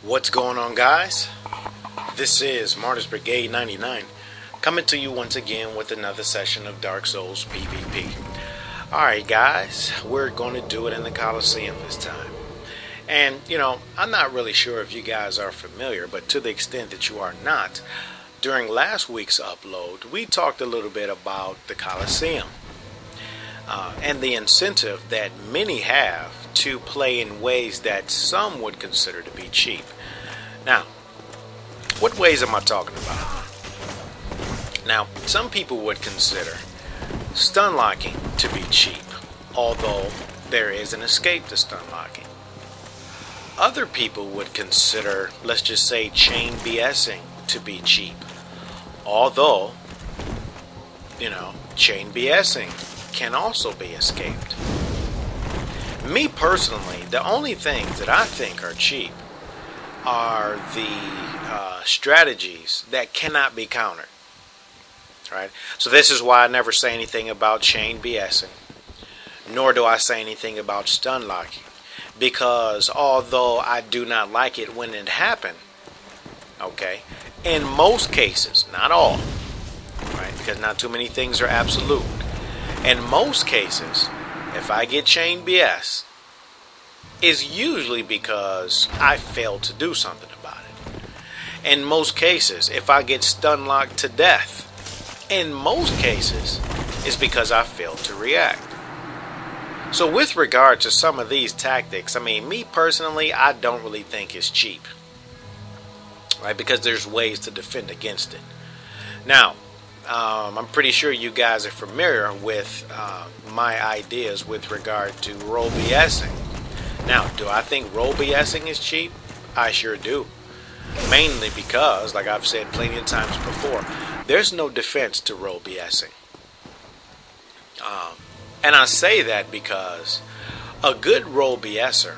What's going on, guys? This is Martyrs Brigade 99 coming to you once again with another session of Dark Souls PvP. Alright guys, we're going to do it in the Coliseum this time. And I'm not really sure if you guys are familiar, but to the extent that you are not, during last week's upload we talked a little bit about the Coliseum and the incentive that many have to play in ways that some would consider to be cheap. Now, what ways am I talking about? Now, some people would consider stun locking to be cheap, although there is an escape to stun locking. Other people would consider, let's just say, chain BSing to be cheap, although, chain BSing can also be escaped. Me personally, the only things that I think are cheap are the strategies that cannot be countered. Right? So this is why I never say anything about chain BSing, nor do I say anything about stun locking, because although I do not like it when it happens, okay, in most cases, not all, right, because not too many things are absolute. In most cases, if I get chain BS, it's usually because I failed to do something about it. In most cases, if I get stun locked to death, in most cases, it's because I failed to react. So with regard to some of these tactics, me personally, I don't really think it's cheap. Right? Because there's ways to defend against it. Now, I'm pretty sure you guys are familiar with my ideas with regard to role BSing. Now, do I think role BSing is cheap? I sure do. Mainly because, like I've said plenty of times before, there's no defense to role BSing. And I say that because a good role BSer,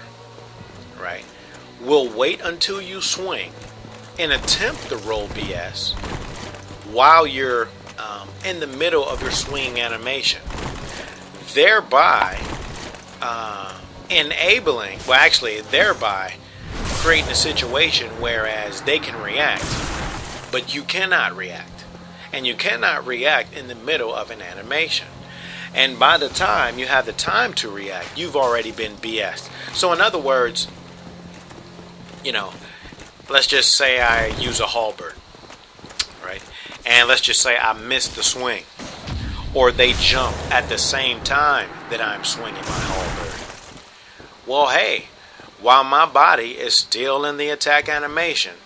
right, will wait until you swing and attempt the role BS while you're in the middle of your swing animation, thereby thereby creating a situation whereas they can react, but you cannot react. And you cannot react in the middle of an animation. And by the time you have the time to react, you've already been BS'd. So in other words, let's just say I use a halberd, right? And let's just say I missed the swing, or they jump at the same time that I'm swinging my halberd. Well, hey, while my body is still in the attack animation,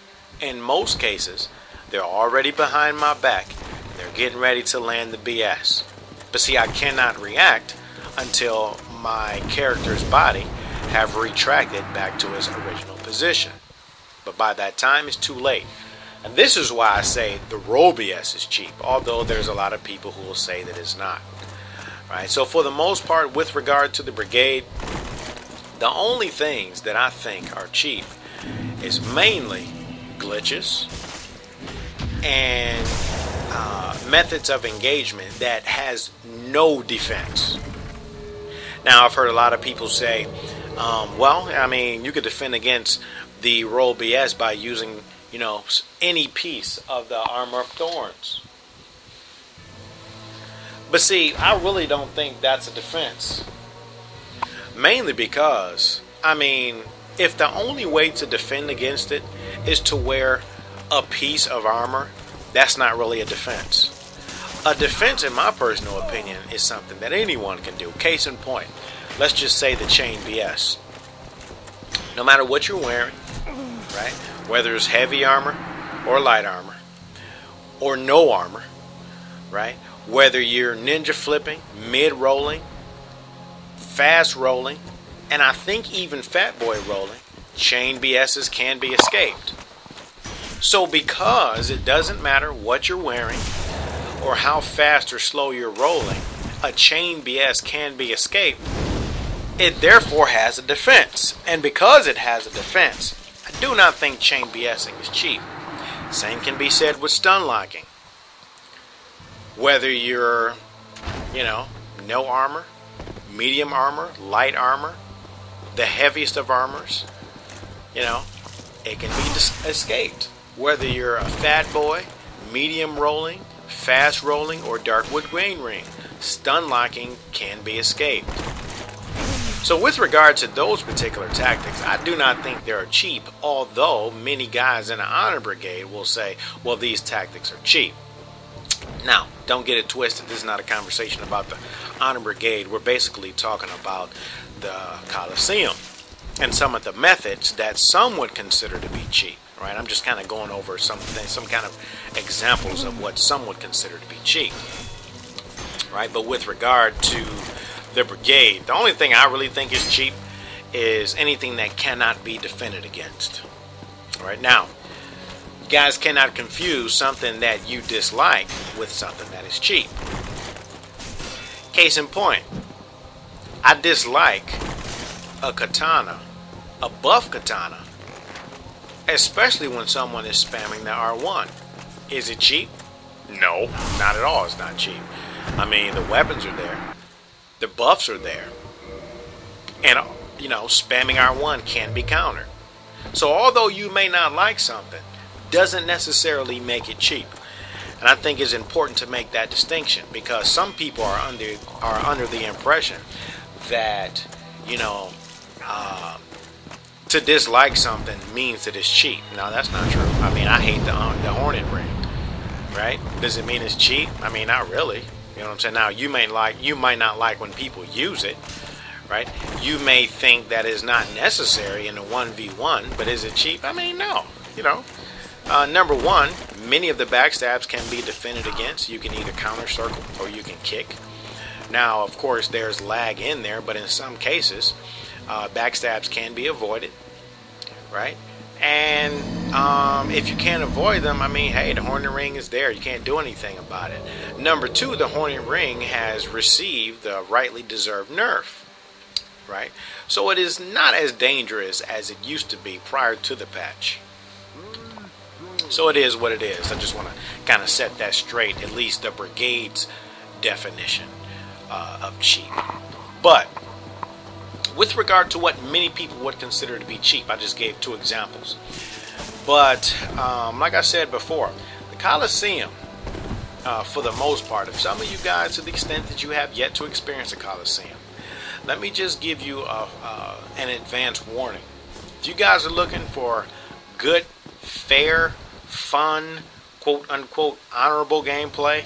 in most cases, they're already behind my back, and they're getting ready to land the BS. But see, I cannot react until my character's body have retracted back to its original position. But by that time, it's too late. And this is why I say the role BS is cheap, although there's a lot of people who will say that it's not. Right? So for the most part, with regard to the brigade, the only things that I think are cheap is mainly glitches and methods of engagement that has no defense. Now, I've heard a lot of people say, you could defend against the role BS by using any piece of the Armor of Thorns. But see, I really don't think that's a defense. Mainly because, if the only way to defend against it is to wear a piece of armor, that's not really a defense. A defense, in my personal opinion, is something that anyone can do. Case in point, let's just say the chain BS. No matter what you're wearing, right? Whether it's heavy armor or light armor or no armor, right? Whether you're ninja flipping, mid rolling, fast rolling, and I think even fat boy rolling, chain BSs can be escaped. So because it doesn't matter what you're wearing or how fast or slow you're rolling, a chain BS can be escaped. It therefore has a defense. And because it has a defense, I do not think chain BSing is cheap. Same can be said with stun locking. Whether you're, no armor, medium armor, light armor, the heaviest of armors, it can be escaped. Whether you're a fat boy, medium rolling, fast rolling, or darkwood grain ring, stun locking can be escaped. So with regard to those particular tactics, I do not think they are cheap, although many guys in the Honor Brigade will say, well, these tactics are cheap. Now, don't get it twisted. This is not a conversation about the Honor Brigade. We're basically talking about the Coliseum and some of the methods that some would consider to be cheap. Right? I'm just kind of going over some kind of examples of what some would consider to be cheap. Right? But with regard to the brigade, the only thing I really think is cheap is anything that cannot be defended against. Right? Now, you guys cannot confuse something that you dislike with something that is cheap. Case in point, I dislike a katana, a buff katana, especially when someone is spamming the R1. Is it cheap? No, not at all. It's not cheap. I mean, the weapons are there. The buffs are there. And, you know, spamming R1 can be countered. So although you may not like something, doesn't necessarily make it cheap. And I think it's important to make that distinction, because some people are under the impression that, you know, to dislike something means that it's cheap. No, that's not true. I mean, I hate the Hornet ring, right? Does it mean it's cheap? I mean, not really. You know what I'm saying? Now, you might not like when people use it, right? You may think that is not necessary in a 1v1, but is it cheap? I mean, no. You know, number one, many of the backstabs can be defended against. You can either counter circle or you can kick. Now, of course, there's lag in there, but in some cases, backstabs can be avoided, right? And if you can't avoid them, I mean, hey, the Hornet Ring is there. You can't do anything about it. Number two, the Hornet Ring has received the rightly deserved nerf, right? So it is not as dangerous as it used to be prior to the patch. So it is what it is. I just want to kind of set that straight, at least the brigade's definition of cheap. But with regard to what many people would consider to be cheap, I just gave two examples. But like I said before, the Coliseum, for the most part, if some of you guys, to the extent that you have yet to experience the Coliseum, let me just give you an advance warning. If you guys are looking for good, fair, fun, quote-unquote, honorable gameplay,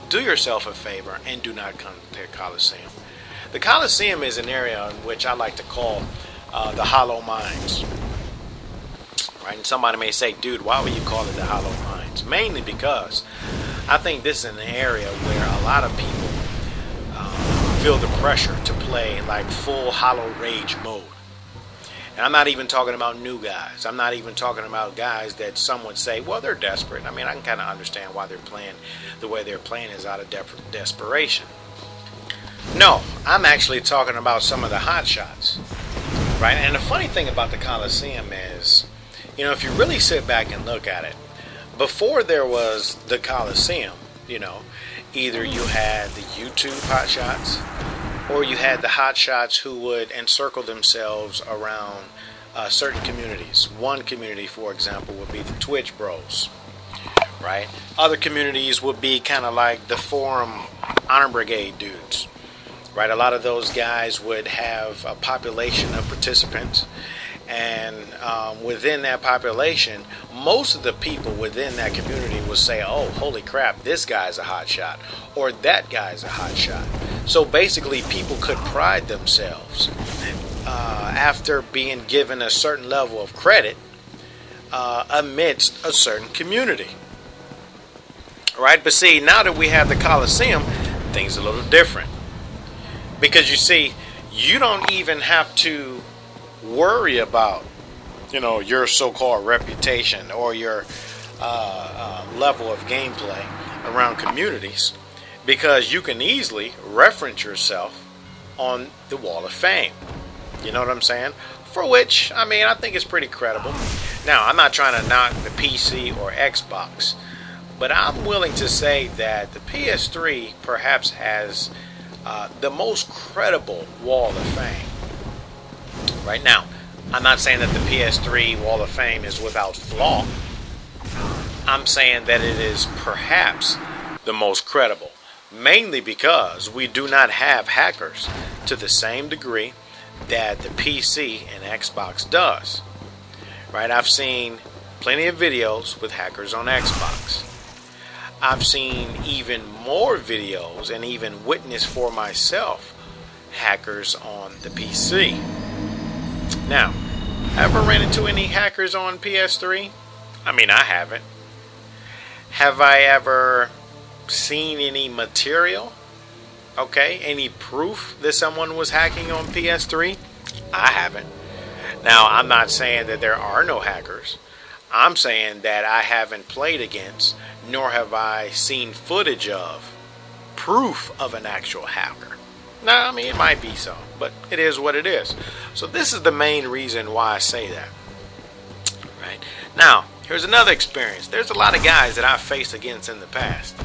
do yourself a favor and do not come to the Coliseum. The Coliseum is an area in which I like to call the Hollow Mines. Right? And somebody may say, dude, why would you call it the Hollow Mines? Mainly because I think this is an area where a lot of people feel the pressure to play like full Hollow Rage mode. And I'm not even talking about new guys. I'm not even talking about guys that some would say, well, they're desperate. I mean, I can kind of understand why they're playing the way they're playing is out of desperation. No, I'm actually talking about some of the hot shots, right? And the funny thing about the Coliseum is, you know, if you really sit back and look at it, before there was the Coliseum, you know, either you had the YouTube hot shots, or you had the hot shots who would encircle themselves around certain communities. One community, for example, would be the Twitch Bros, right? Other communities would be kind of like the Forum Honor Brigade dudes, right? A lot of those guys would have a population of participants, and within that population, most of the people within that community would say, oh, holy crap, this guy's a hot shot, or that guy's a hot shot. So basically, people could pride themselves after being given a certain level of credit amidst a certain community. Right? But see, now that we have the Coliseum, things are a little different. Because you see, you don't even have to worry about, you know, your so-called reputation or your level of gameplay around communities, because you can easily reference yourself on the Wall of Fame. You know what I'm saying? For which, I mean, I think it's pretty credible. Now, I'm not trying to knock the PC or Xbox, but I'm willing to say that the PS3 perhaps has the most credible Wall of Fame. Right now, I'm not saying that the PS3 Wall of Fame is without flaw. I'm saying that it is perhaps the most credible, mainly because we do not have hackers to the same degree that the PC and Xbox does. Right? I've seen plenty of videos with hackers on Xbox. I've seen even more videos and even witnessed for myself hackers on the PC. Now, ever ran into any hackers on PS3? I mean, I haven't. Have I ever seen any material? Okay, any proof that someone was hacking on PS3? I haven't. Now, I'm not saying that there are no hackers. I'm saying that I haven't played against, nor have I seen footage of, proof of an actual hacker. Now, I mean, it might be so, but it is what it is. So this is the main reason why I say that. Right? Now, here's another experience. There's a lot of guys that I've faced against in the past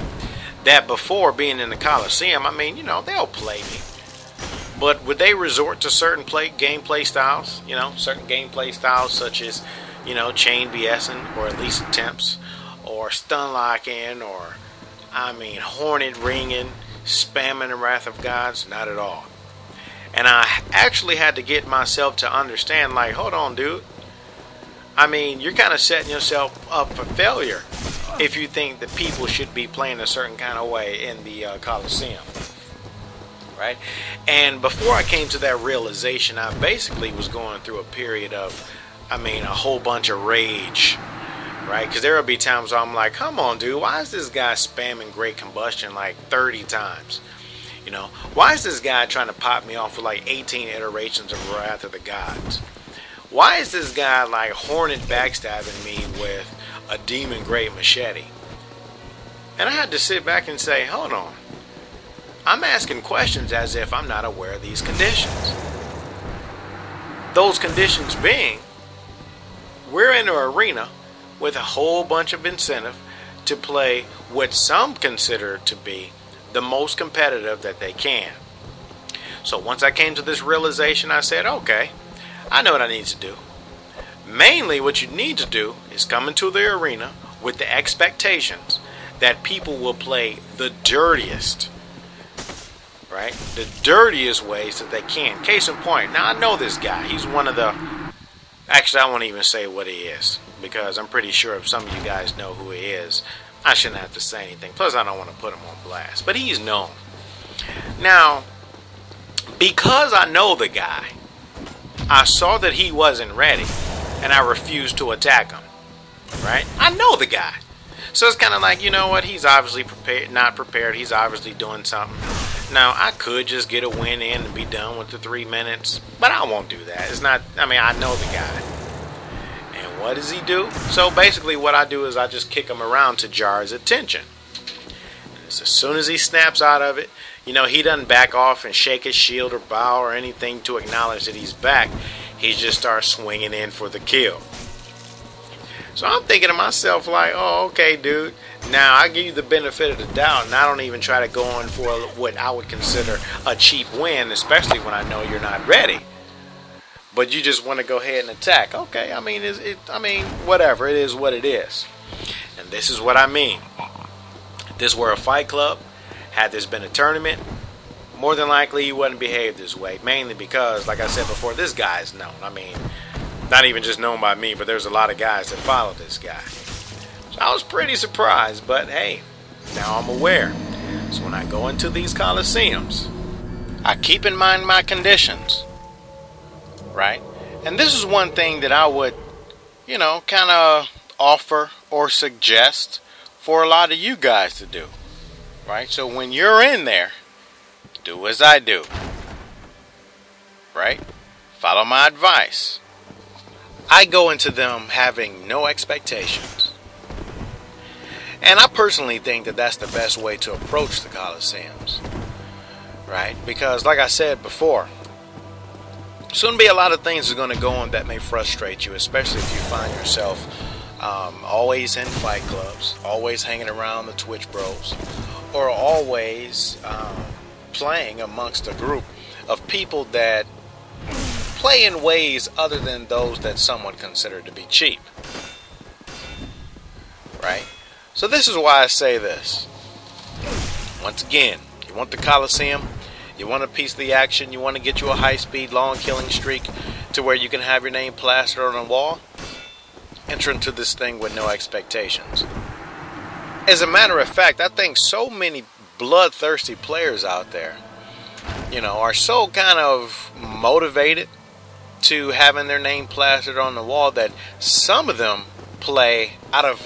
that before being in the Coliseum, I mean, you know, they'll play me. But would they resort to certain gameplay styles? You know, certain gameplay styles such as, you know, chain BSing, or at least attempts, or stun locking, or, I mean, hornet ringing, spamming the Wrath of Gods? Not at all. And I actually had to get myself to understand, like, hold on, dude. I mean, you're kind of setting yourself up for failure if you think that people should be playing a certain kind of way in the Coliseum. Right? And before I came to that realization, I basically was going through a period of, I mean, a whole bunch of rage. Right? Because there will be times where I'm like, come on, dude, why is this guy spamming Great Combustion like 30 times? You know, why is this guy trying to pop me off with like 18 iterations of Wrath of the Gods? Why is this guy like hornet backstabbing me with a Demon Great Machete? And I had to sit back and say, hold on. I'm asking questions as if I'm not aware of these conditions. Those conditions being, we're in an arena with a whole bunch of incentive to play what some consider to be the most competitive that they can. So once I came to this realization, I said, okay, I know what I need to do. Mainly what you need to do is come into the arena with the expectations that people will play the dirtiest, right? The dirtiest ways that they can. Case in point, now I know this guy. He's one of the, actually I won't even say what he is, because I'm pretty sure if some of you guys know who he is, I shouldn't have to say anything. Plus I don't want to put him on blast, but he's known. Now, because I know the guy, I saw that he wasn't ready, and I refused to attack him. Right? I know the guy. So it's kind of like, you know what? He's obviously not prepared. He's obviously doing something. Now, I could just get a win in and be done with the 3 minutes, but I won't do that. It's not, I mean, I know the guy. And what does he do? So basically what I do is I just kick him around to jar his attention. And as soon as he snaps out of it, you know, he doesn't back off and shake his shield or bow or anything to acknowledge that he's back. He just starts swinging in for the kill. So I'm thinking to myself like, oh, okay, dude. Now I give you the benefit of the doubt, and I don't even try to go on for what I would consider a cheap win, especially when I know you're not ready. But you just want to go ahead and attack. Okay, I mean, whatever. It is what it is. And this is what I mean. If this were a fight club, had this been a tournament, more than likely you wouldn't behave this way. Mainly because, like I said before, this guy is known. I mean, not even just known by me, but there's a lot of guys that follow this guy. So I was pretty surprised, but hey, now I'm aware. So when I go into these Coliseums, I keep in mind my conditions. Right? And this is one thing that I would, you know, kind of offer or suggest for a lot of you guys to do. Right? So when you're in there, do as I do. Right? Follow my advice. I go into them having no expectations. And I personally think that that's the best way to approach the Colosseums. Right? Because like I said before, there's going to be a lot of things that are going to go on that may frustrate you, especially if you find yourself always in fight clubs, always hanging around the Twitch bros, or always playing amongst a group of people that play in ways other than those that some would consider to be cheap. Right? So this is why I say this. Once again, you want the Coliseum, you want a piece of the action, you want to get you a high-speed, long-killing streak to where you can have your name plastered on a wall, enter into this thing with no expectations. As a matter of fact, I think so many bloodthirsty players out there, you know, are so kind of motivated to having their name plastered on the wall that some of them play out of,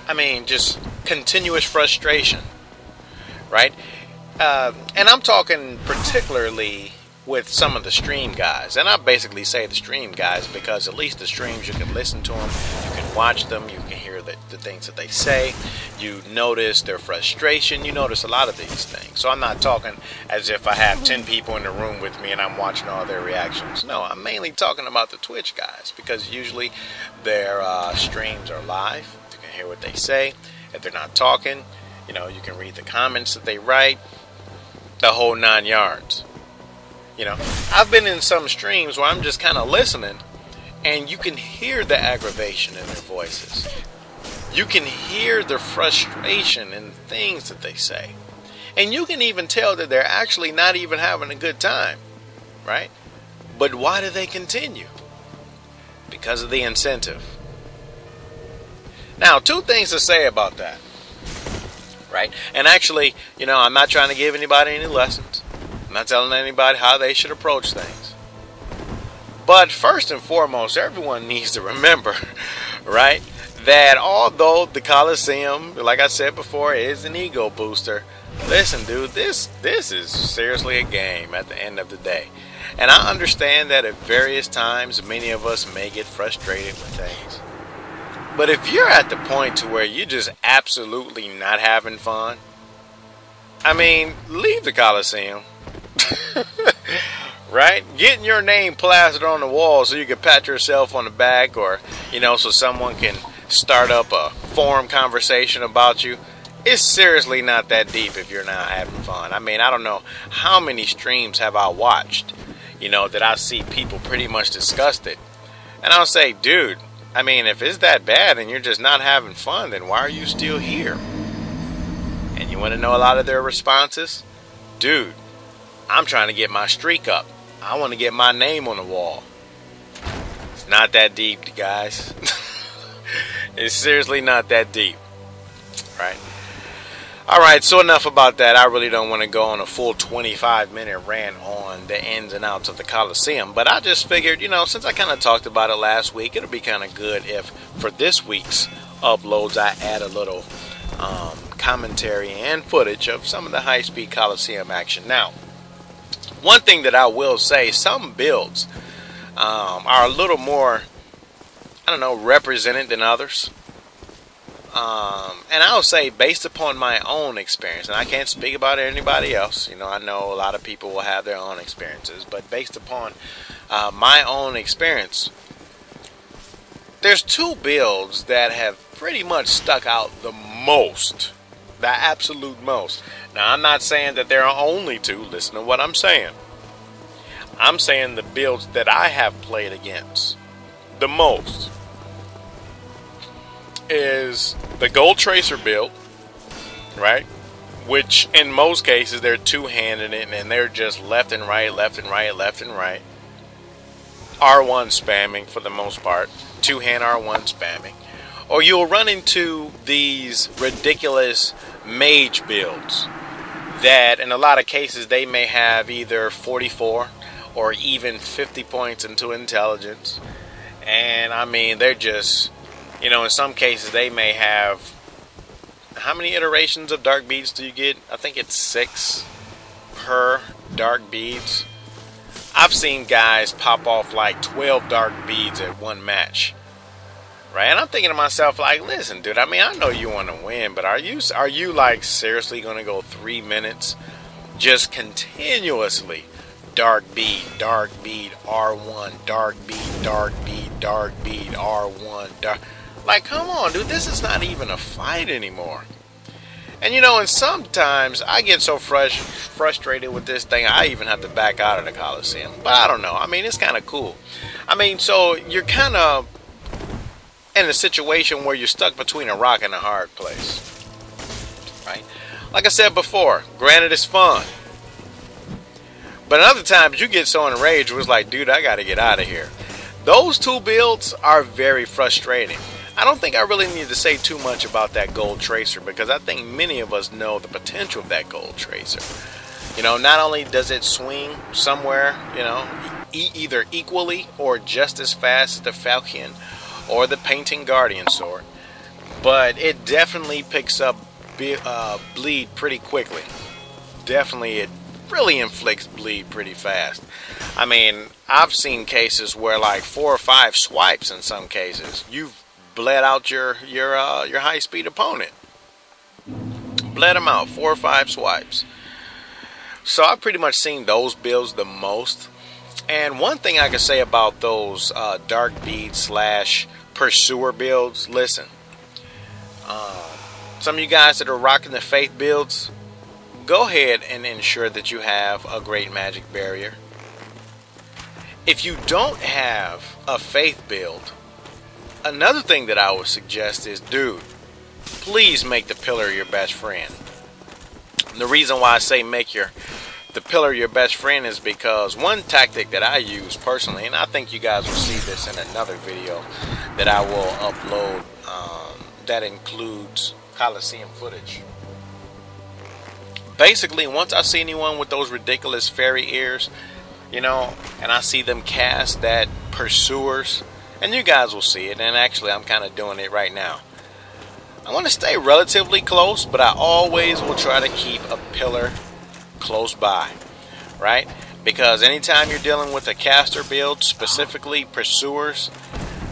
I mean, just continuous frustration, right? And I'm talking particularly with some of the stream guys. And I basically say the stream guys because at least the streams, you can listen to them, you can watch them, you can hear the things that they say, you notice their frustration, you notice a lot of these things. So I'm not talking as if I have 10 people in the room with me and I'm watching all their reactions. No, I'm mainly talking about the Twitch guys because usually their streams are live. You can hear what they say. If they're not talking, you know, you can read the comments that they write, the whole 9 yards. You know, I've been in some streams where I'm just kind of listening and you can hear the aggravation in their voices. You can hear the frustration in things that they say. And you can even tell that they're actually not even having a good time, right? But why do they continue? Because of the incentive. Now, two things to say about that, right? And actually, you know, I'm not trying to give anybody any lessons. I'm not telling anybody how they should approach things. But first and foremost, everyone needs to remember, right, that although the Coliseum, like I said before, is an ego booster, listen, dude, this is seriously a game at the end of the day. And I understand that at various times, many of us may get frustrated with things. But if you're at the point to where you're just absolutely not having fun, I mean, leave the Coliseum. Right? Getting your name plastered on the wall so you can pat yourself on the back, or, you know, so someone can start up a forum conversation about you. It's seriously not that deep if you're not having fun. I mean, I don't know how many streams have I watched, you know, that I see people pretty much disgusted. And I'll say, dude, I mean, if it's that bad and you're just not having fun, then why are you still here? And you want to know a lot of their responses? Dude, I'm trying to get my streak up. I want to get my name on the wall. It's not that deep, guys. It's seriously not that deep. Right? Alright, so enough about that. I really don't want to go on a full 25-minute rant on the ins and outs of the Coliseum. But I just figured, you know, since I kind of talked about it last week, it'll be kind of good if for this week's uploads I add a little commentary and footage of some of the high-speed Coliseum action. Now, one thing that I will say, some builds are a little more, I don't know, represented than others. And I'll say, based upon my own experience, and I can't speak about anybody else. You know, I know a lot of people will have their own experiences, but based upon my own experience, there's two builds that have pretty much stuck out the most. The absolute most. Now, I'm not saying that there are only two. Listen to what I'm saying. I'm saying the builds that I have played against the most is the Gold Tracer build, right? Which in most cases they're two-handed and they're just left and right, left and right, left and right. R1 spamming for the most part. Two-hand R1 spamming. Or you'll run into these ridiculous mage builds that in a lot of cases they may have either 44 or even 50 points into intelligence. And I mean, they're just, you know, in some cases they may have, how many iterations of dark beads do you get? I think it's 6 per dark beads. I've seen guys pop off like 12 dark beads at one match. Right? And I'm thinking to myself, like, listen, dude, I mean, I know you want to win, but are you like seriously going to go 3 minutes just continuously dark bead, R1, dark bead, R1, dark. Like, come on, dude, this is not even a fight anymore. And you know, and sometimes I get so frustrated with this thing, I even have to back out of the Coliseum. But I don't know. I mean, it's kind of cool. I mean, so you're kind of in a situation where you're stuck between a rock and a hard place, right? Like I said before, granted it's fun, but other times you get so enraged, it was like, dude, I gotta get out of here. Those two builds are very frustrating. I don't think I really need to say too much about that gold tracer, because I think many of us know the potential of that gold tracer. You know, not only does it swing somewhere, you know, either equally or just as fast as the Falcon or the Painting Guardian sword, but it definitely picks up bleed pretty quickly. Definitely, it really inflicts bleed pretty fast. I mean, I've seen cases where like 4 or 5 swipes in some cases, you've bled out your high-speed opponent. Bled them out, 4 or 5 swipes. So I've pretty much seen those builds the most. And one thing I can say about those dark bead / pursuer builds, listen, some of you guys that are rocking the faith builds, go ahead and ensure that you have a great magic barrier. If you don't have a faith build, another thing that I would suggest is, dude, please make the pillar your best friend. And the reason why I say make the pillar your best friend is because one tactic that I use personally, and I think you guys will see this in another video that I will upload, that includes Coliseum footage. Basically, once I see anyone with those ridiculous fairy ears, you know, and I see them cast that pursuers, and you guys will see it, and actually I'm kind of doing it right now. I want to stay relatively close, but I always will try to keep a pillar close by, right? Because anytime you're dealing with a caster build, specifically pursuers,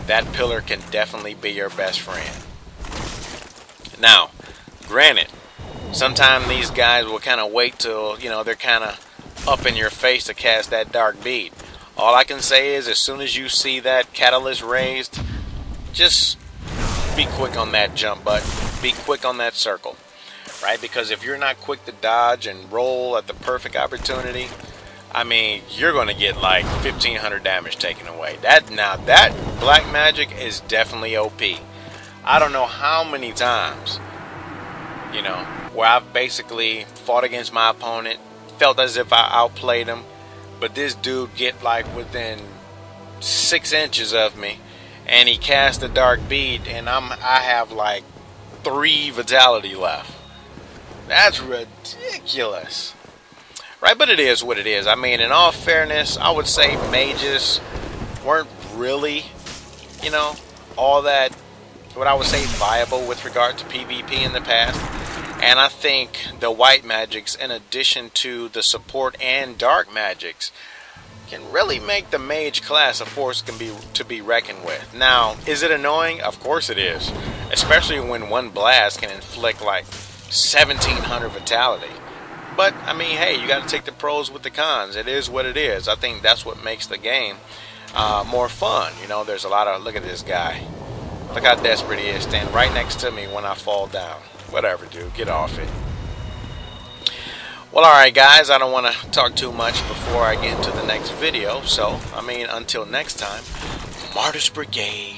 that pillar can definitely be your best friend. Now, granted, sometimes these guys will kind of wait till, you know, they're kind of up in your face to cast that dark bead. All I can say is, as soon as you see that catalyst raised, just be quick on that jump button. Be quick on that circle, right? Because if you're not quick to dodge and roll at the perfect opportunity, I mean, you're going to get like 1500 damage taken away. Now that black magic is definitely OP. I don't know how many times, you know, where I've basically fought against my opponent, felt as if I outplayed him, but this dude get like within 6 inches of me, and he cast a dark bead, and I have like 3 vitality left. That's ridiculous, right? But it is what it is. I mean, in all fairness, I would say mages weren't really, you know, all that, what I would say, viable with regard to PvP in the past. And I think the white magics, in addition to the support and dark magics, can really make the mage class a force to be reckoned with. Now, is it annoying? Of course it is. Especially when one blast can inflict like 1700 vitality. But, I mean, hey, you got to take the pros with the cons. It is what it is. I think that's what makes the game more fun. You know, there's a lot of, look at this guy. Look how desperate he is, standing right next to me when I fall down. Whatever, dude, get off it. Well, alright guys, I don't want to talk too much before I get into the next video. So, I mean, until next time, Martyrs Brigade.